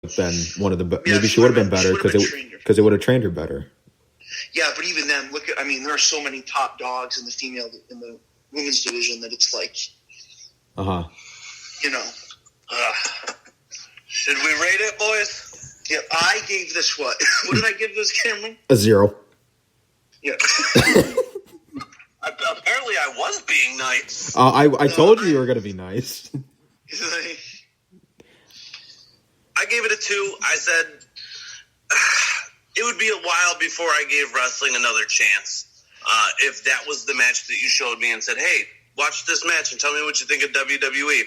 been one of the maybe she would have been better because it would have trained her better. Yeah, but even then, there are so many top dogs in the women's division that it's like, Should we rate it, boys? Yeah, I gave this what? What did I give this, Cameron? A 0. Yeah. Apparently, I was being nice. I told you were going to be nice. I gave it a 2. I said it would be a while before I gave wrestling another chance. If that was the match that you showed me and said, hey, watch this match and tell me what you think of WWE,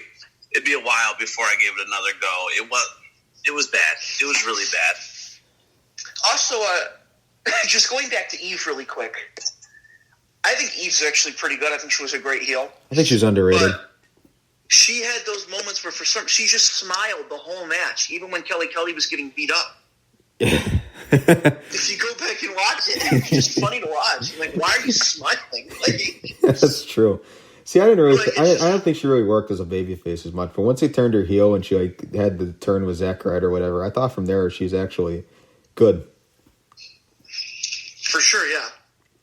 it'd be a while before I gave it another go. It was bad. It was really bad. Also, just going back to Eve really quick, I think Eve's actually pretty good. I think she was a great heel. I think she's underrated. But she had those moments where she just smiled the whole match, even when Kelly was getting beat up. If you go back and watch it, it's just funny to watch. I'm like, why are you smiling? That's true. See, I don't think she really worked as a babyface as much. But once they turned her heel and she had the turn with Zack Ryder or whatever, I thought from there she's actually good. For sure, yeah.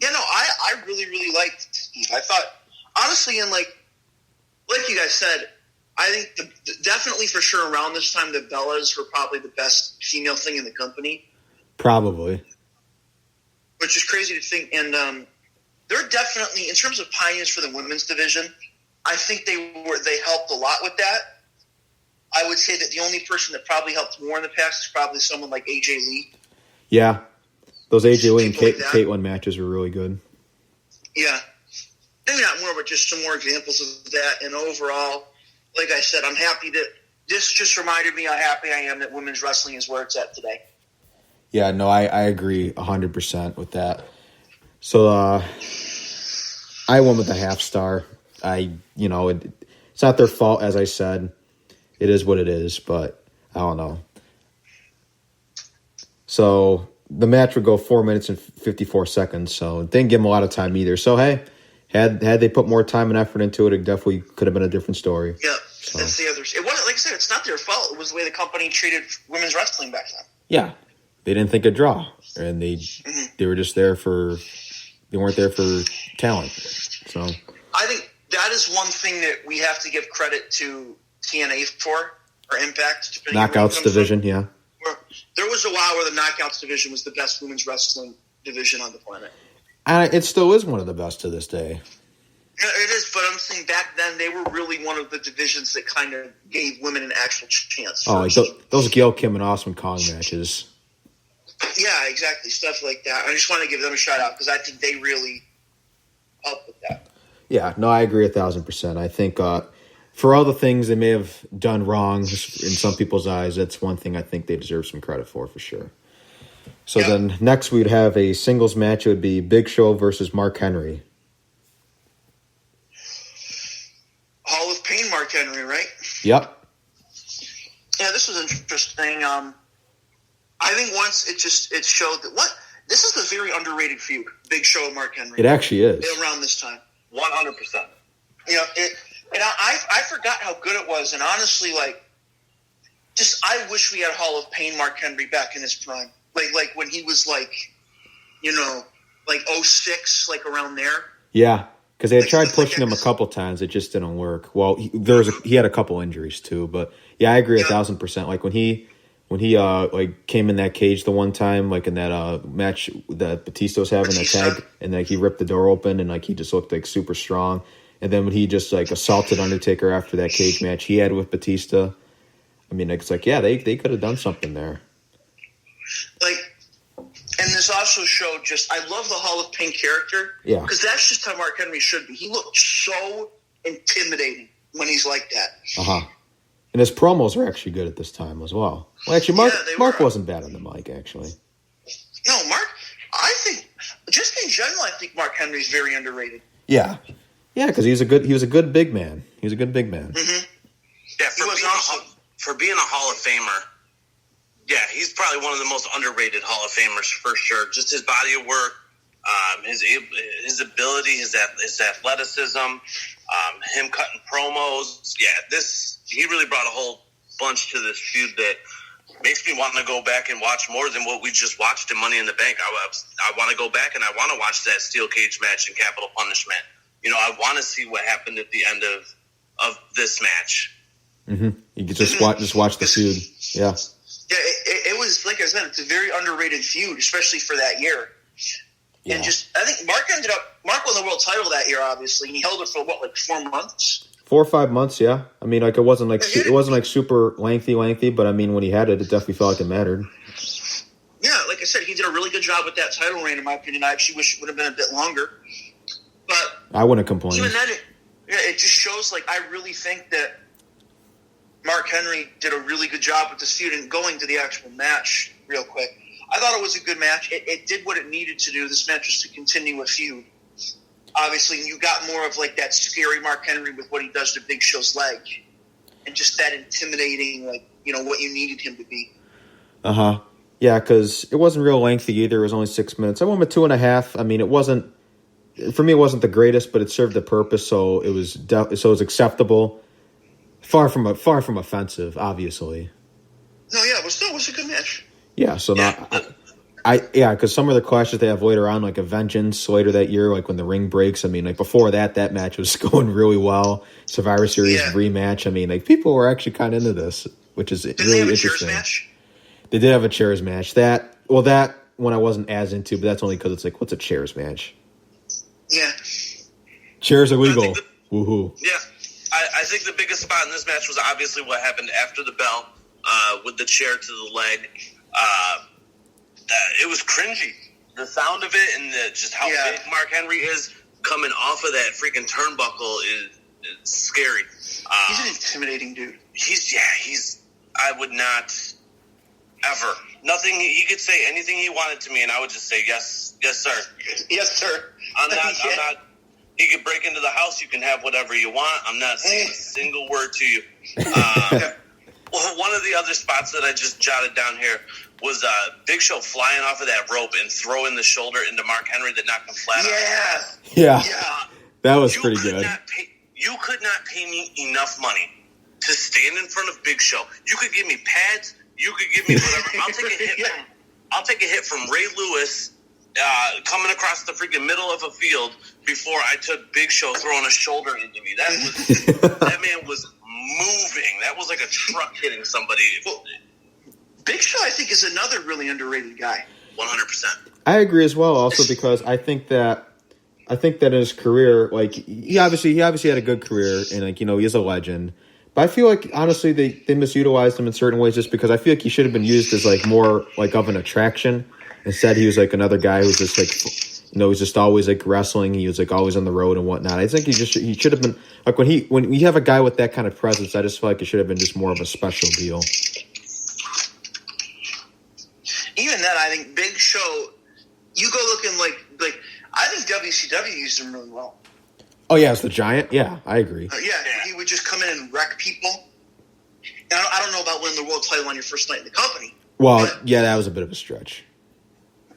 Yeah, no, I really, really liked Eve. I thought, honestly, and like you guys said, I think definitely for sure around this time, the Bellas were probably the best female thing in the company. Probably. Which is crazy to think. And they're definitely, in terms of pioneers for the women's division, I think they helped a lot with that. I would say that the only person that probably helped more in the past is probably someone like AJ Lee. Yeah. Those AJ Lee and Caitlyn matches were really good. Yeah. Maybe not more, but just some more examples of that. And overall, like I said, I'm happy that this just reminded me how happy I am that women's wrestling is where it's at today. Yeah, no, I agree 100% with that. So I went with a half star. It's not their fault, as I said. It is what it is, but I don't know. So the match would go 4 minutes and 54 seconds, so it didn't give them a lot of time either. So, hey, had they put more time and effort into it, it definitely could have been a different story. Yeah, so. That's the other. It wasn't, like I said, it's not their fault. It was the way the company treated women's wrestling back then. Yeah, they didn't think a draw, and they were just there they weren't there for talent. So I think that is one thing that we have to give credit to TNA for, or Impact. Knockouts division, yeah. There was a while where the Knockouts division was the best women's wrestling division on the planet. It still is one of the best to this day. Yeah, it is, but I'm saying back then they were really one of the divisions that kind of gave women an actual chance. Oh, like those Gail Kim and Awesome Kong matches. Yeah, exactly. Stuff like that. I just want to give them a shout out because I think they really helped with that. Yeah, no, I agree 1,000%. I think for all the things they may have done wrong in some people's eyes, that's one thing I think they deserve some credit for sure. So then next we'd have a singles match. It would be Big Show versus Mark Henry. Hall of Pain Mark Henry, right? Yep. Yeah, this was interesting. I think once it showed that this is a very underrated feud. Big Show and Mark Henry. It actually is. Around this time. 100%. You know, and I forgot how good it was, and honestly, I wish we had Hall of Pain Mark Henry back in his prime. Like when he was 06, around there. Yeah, because they had tried pushing him a couple times. It just didn't work. Well, he had a couple injuries too, but yeah, I agree 1,000%. Like when he came in that cage the one time, like in that match that Batista was having, that tag, and he ripped the door open and he just looked super strong. And then when he just assaulted Undertaker after that cage match he had with Batista, I mean, it's they could have done something there. And this also showed I love the Hall of Pain character. Yeah. Because that's just how Mark Henry should be. He looked so intimidating when he's like that. Uh-huh. And his promos are actually good at this time as well. Well, actually, Mark wasn't bad on the mic, actually. No, Mark, I think, just in general, I think Mark Henry's very underrated. Yeah. Yeah, because he was a good big man. He was a good big man. Mm-hmm. Yeah, for being a Hall of Famer, yeah, he's probably one of the most underrated Hall of Famers for sure. Just his body of work, his ability, his athleticism, him cutting promos. Yeah, he really brought a whole bunch to this feud that makes me want to go back and watch more than what we just watched in Money in the Bank. I want to go back and I want to watch that steel cage match in Capital Punishment. I want to see what happened at the end of this match. Mm-hmm. You could just watch the feud. Yeah. Yeah, it was, like I said, it's a very underrated feud, especially for that year. Yeah. And I think Mark won the world title that year, obviously, and he held it for 4 months? 4 or 5 months, yeah. I mean, it wasn't super lengthy, but I mean, when he had it, it definitely felt like it mattered. Yeah, like I said, he did a really good job with that title reign, in my opinion. I actually wish it would have been a bit longer. But I wouldn't complain. Even then, it just shows, I really think that Mark Henry did a really good job with this feud. And going to the actual match real quick, I thought it was a good match. It did what it needed to do. This match was to continue a feud. Obviously, you got more of that scary Mark Henry with what he does to Big Show's leg. And just that intimidating, what you needed him to be. Uh-huh. Yeah, because it wasn't real lengthy either. It was only 6 minutes. I went with 2.5. I mean, it wasn't the greatest, but it served the purpose, so it was acceptable. Far from offensive, obviously. No, yeah, it was a good match. Yeah, so because some of the clashes they have later on, like a Vengeance later that year, when the ring breaks. I mean, before that match was going really well. Survivor Series rematch. I mean, people were actually kind of into this, which is really interesting. Chairs match? They did have a chairs match. That one I wasn't as into, but that's only because it's what's a chairs match? Yeah. Chairs illegal. Woohoo. Yeah. I think the biggest spot in this match was obviously what happened after the bell with the chair to the leg. It was cringy. The sound of it and just how big Mark Henry is coming off of that freaking turnbuckle is scary. He's an intimidating dude. I would not ever. Nothing. He could say anything he wanted to me, and I would just say yes, sir. Yes, sir. I'm not. He could break into the house. You can have whatever you want. I'm not saying a single word to you. Well, one of the other spots that I just jotted down here was Big Show flying off of that rope and throwing the shoulder into Mark Henry that knocked him flat out. Yeah. That was pretty good. You could not pay me enough money to stand in front of Big Show. You could give me pads. You could give me whatever. I'll take a hit from Ray Lewis coming across the freaking middle of a field before I took Big Show throwing a shoulder into me. That man was moving. That was like a truck hitting somebody. Well, Big Show, I think, is another really underrated guy. 100%. I agree as well. Also, because I think that in his career, he obviously had a good career, and he is a legend. But I feel honestly they misutilized him in certain ways, just because I feel he should have been used as more of an attraction. Instead, he was another guy who's just he's just always wrestling. He was always on the road and whatnot. I think he should have been when you have a guy with that kind of presence. I just feel it should have been just more of a special deal. Even then, I think Big Show, you go looking I think WCW used him really well. Oh yeah, it's the Giant. Yeah, I agree. He would just come in and wreck people. And I don't know about winning the world title on your first night in the company. Well, that was a bit of a stretch.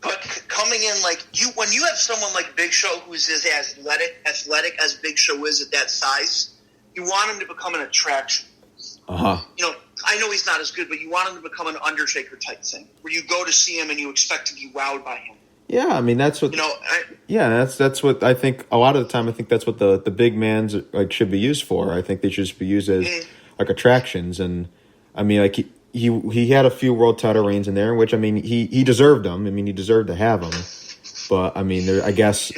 But coming in when you have someone like Big Show who's as athletic as Big Show is at that size, you want him to become an attraction. Uh-huh. I know he's not as good, but you want him to become an Undertaker type thing, where you go to see him and you expect to be wowed by him. Yeah, I mean that's what. That's what I think. A lot of the time, I think that's what the big mans should be used for. I think they should just be used as attractions, and I mean he had a few world title reigns in there, which I mean he deserved them. I mean he deserved to have them, but I mean I guess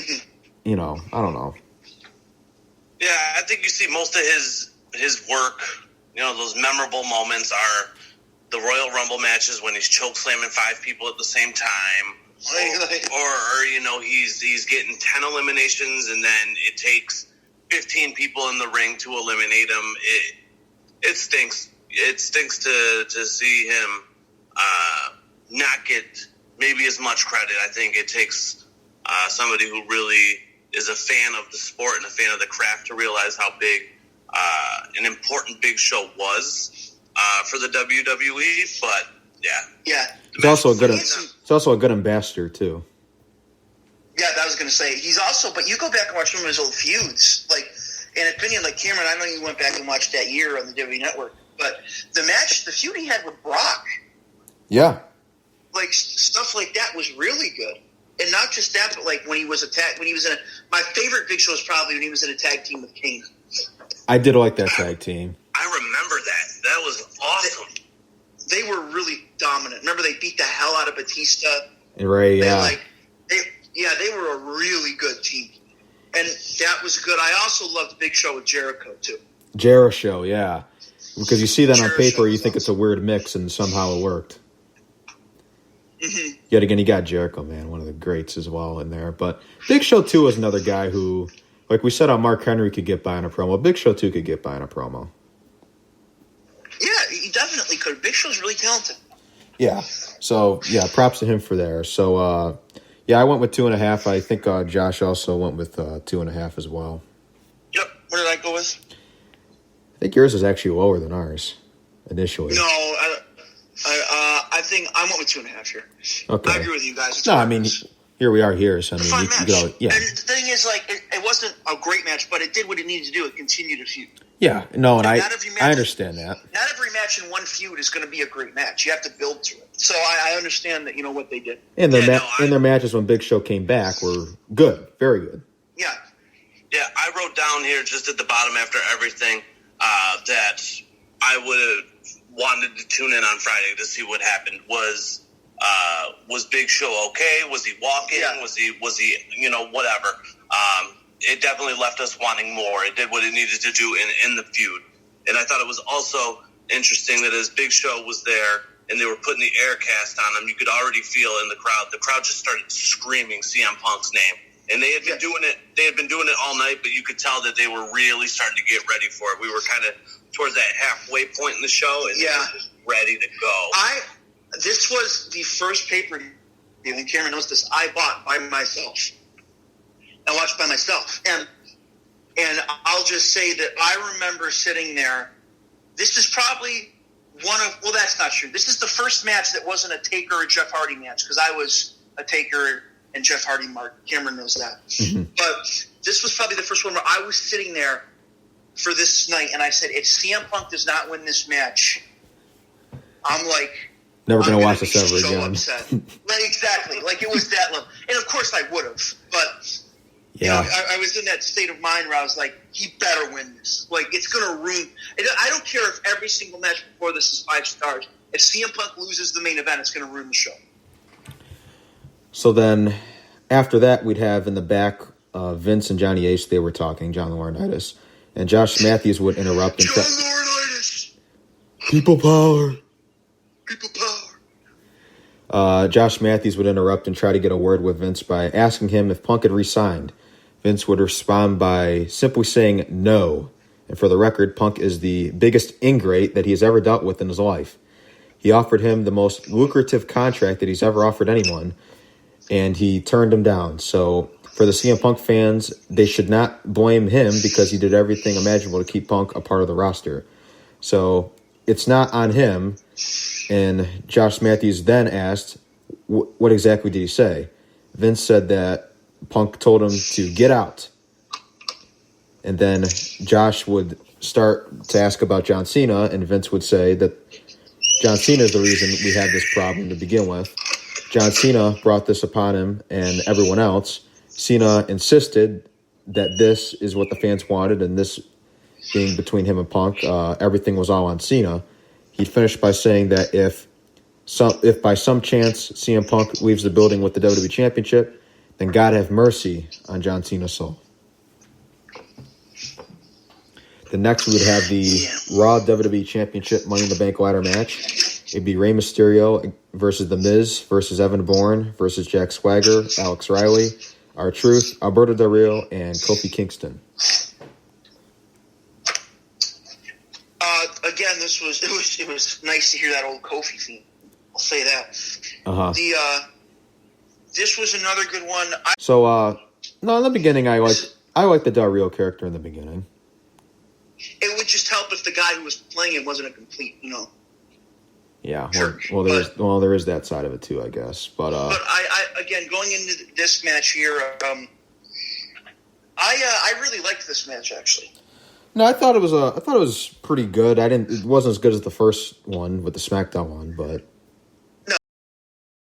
I don't know. Yeah, I think you see most of his work. Those memorable moments are the Royal Rumble matches when he's choke slamming 5 people at the same time. Or he's getting 10 eliminations and then it takes 15 people in the ring to eliminate him. It stinks. It stinks to see him not get maybe as much credit. I think it takes somebody who really is a fan of the sport and a fan of the craft to realize how big an important Big Show was for the WWE. But yeah. It's also a good ambassador too. Yeah, that was going to say he's also. But you go back and watch some of his old feuds. In opinion, Cameron, I know you went back and watched that year on the WWE Network. But the feud he had with Brock Yeah. Like, stuff like that was really good. And not just that, but like when he was my favorite Big Show was probably when he was in a tag team with Kane. I did like that tag team. I remember that. That was awesome. They were really dominant. Remember, they beat the hell out of Batista. Right, yeah. They were a really good team. And that was good. I also loved Big Show with Jericho, too. Jericho, yeah. Because you see that on Jericho paper, you think it's a weird mix, and somehow it worked. Mm-hmm. Yet again, you got Jericho, man, one of the greats as well in there. But Big Show 2 was another guy who, like we said, Mark Henry could get by in a promo. Big Show 2 could get by in a promo. Yeah, he definitely could. Big Show's really talented. Yeah. So, yeah, props to him for there. So, I went with 2.5. I think Josh also went with 2.5 as well. Yep. What did I go with? I think yours is actually lower than ours initially. No, I think I went with 2.5 here. Okay. I agree with you guys. No, I mean, here we are here. So, I mean, fun you match. could always, yeah. And the thing is, like, it wasn't a great match, but it did what it needed to do. It continued to feud. Yeah, no, and I match, understand that. Not every match in one feud is going to be a great match. You have to build to it. So I understand that, what they did. And their matches when Big Show came back were good, very good. Yeah. Yeah, I wrote down here just at the bottom after everything that I would have wanted to tune in on Friday to see what happened. Was Big Show okay? Was he walking? Yeah. Was he whatever? It definitely left us wanting more. It did what it needed to do in the feud. And I thought it was also interesting that as Big Show was there and they were putting the air cast on him, you could already feel in the crowd just started screaming CM Punk's name. And they had been doing it all night, but you could tell that they were really starting to get ready for it. We were kind of towards that halfway point in the show, and they were just ready to go. This was the first pay-per-view, and Cameron knows this, I bought by myself. I watched by myself. And I'll just say that I remember sitting there. This is probably that's not true. This is the first match that wasn't a Taker or Jeff Hardy match, because I was a Taker and Jeff Hardy mark. Cameron knows that. Mm-hmm. But this was probably the first one where I was sitting there for this night, and I said, if CM Punk does not win this match, I'm like... Never going to watch this ever again. Upset. Exactly. Like, it was that level. And, of course, I would have. But... Yeah. I was in that state of mind where I was like, he better win this. Like, it's going to ruin... I don't care if every single match before this is 5 stars. If CM Punk loses the main event, it's going to ruin the show. So then, after that, we'd have in the back Vince and Johnny Ace. They were talking, John Laurinaitis. And Josh Matthews would interrupt. John Laurinaitis! People power! People power! Josh Matthews would interrupt and try to get a word with Vince by asking him if Punk had re-signed. Vince would respond by simply saying no. And for the record, Punk is the biggest ingrate that he has ever dealt with in his life. He offered him the most lucrative contract that he's ever offered anyone, and he turned him down. So for the CM Punk fans, they should not blame him because he did everything imaginable to keep Punk a part of the roster. So it's not on him. And Josh Matthews then asked, what exactly did he say? Vince said that Punk told him to get out. And then Josh would start to ask about John Cena, and Vince would say that John Cena is the reason we had this problem to begin with. John Cena brought this upon him and everyone else. Cena insisted that this is what the fans wanted, and this being between him and Punk, everything was all on Cena. He finished by saying that if by some chance CM Punk leaves the building with the WWE Championship, then God have mercy on John Cena's soul. The next we would have the Raw WWE Championship Money in the Bank ladder match. It'd be Rey Mysterio versus The Miz versus Evan Bourne versus Jack Swagger, Alex Riley, R-Truth, Alberto Del Rio, and Kofi Kingston. Again, it was nice to hear that old Kofi theme. I'll say that. Uh-huh. This was another good one. In the beginning, I liked the Del Rio character in the beginning. It would just help if the guy who was playing it wasn't a complete, Yeah, jerk. There is that side of it too, I guess. But I again, going into this match here, I really liked this match actually. No, I thought it was pretty good. It wasn't as good as the first one with the SmackDown one, but